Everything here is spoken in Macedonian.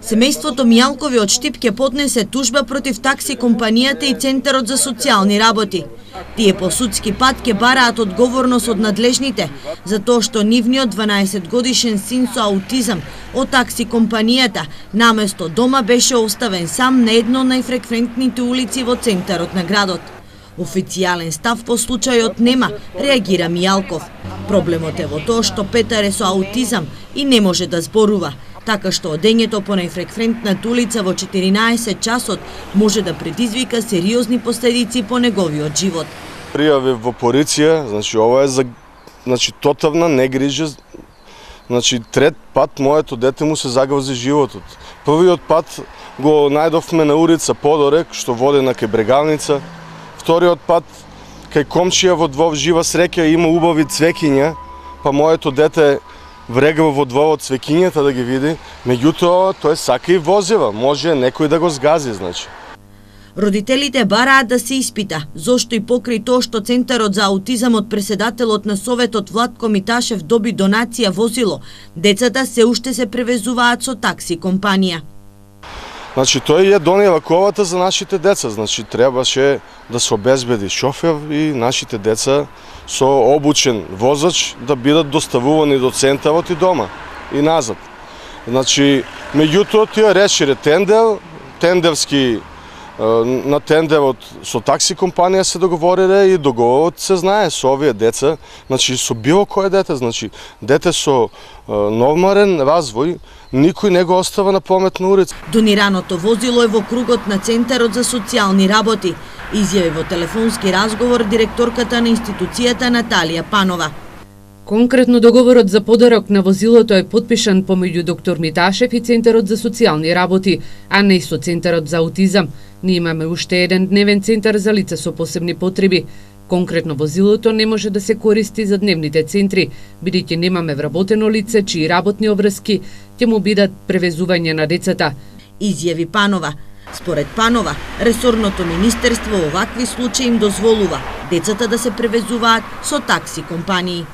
Семејството Мијалкови од Штип ќе поднесе тужба против такси компанијата и Центарот за социјални работи. Тие по судски пат ќе бараат одговорност од надлежните, затоа што нивниот 12-годишен син со аутизам од такси компанијата наместо дома беше оставен сам на едно од најфреквентните улици во центарот на градот. Официјален став по случајот нема, реагира Мијалков. Проблемот е во тоа што Петар е со аутизам и не може да зборува, така што одењето по најфреквентната улица во 14 часот може да предизвика сериозни последици по неговиот живот. Пријави во полиција, ова е за тотална негрижа. Трет пат моето дете му се загрози животот. Првиот пат го најдовме на улица Подорек, што води на кај Брегалница. Вториот пат кај комшија во двор жива среќа има убави цвекиња, па моето дете врегва во дворот цвекињата да ги види, меѓутоа тој сака и возива, може некој да го сгази, Родителите бараат да се испита зошто и покрај тоа што Центарот за аутизам од преседателот на Советот Владко Миташев доби донација возило, децата се уште се превезуваат со такси компанија. Тој ја донела ковата за нашите деца, требаше да се обезбеди шофер и нашите деца со обучен возач да бидат доставувани до центарот и дома и назад. Меѓутоа тие решиле тендерски на тендерот со такси компанија се договориле и договорот се знае со овие деца, со било кое дете, дете со нормален развој, никој не го остава на прометна улица. Донираното возило е во кругот на Центарот за социјални работи, изјави во телефонски разговор директорката на институцијата Наталија Панова. Конкретно договорот за подарок на возилото е подпишан помеѓу доктор Миташев и Центарот за социјални работи, а не и со Центарот за аутизам. Ние имаме уште еден дневен центар за лица со посебни потреби. Конкретно возилото не може да се користи за дневните центри, бидејќи немаме вработено лице чии работни обврски ќе му бидат превезување на децата, изјави Панова. Според Панова, ресорното министерство во овакви случаи им дозволува децата да се превезуваат со такси компании.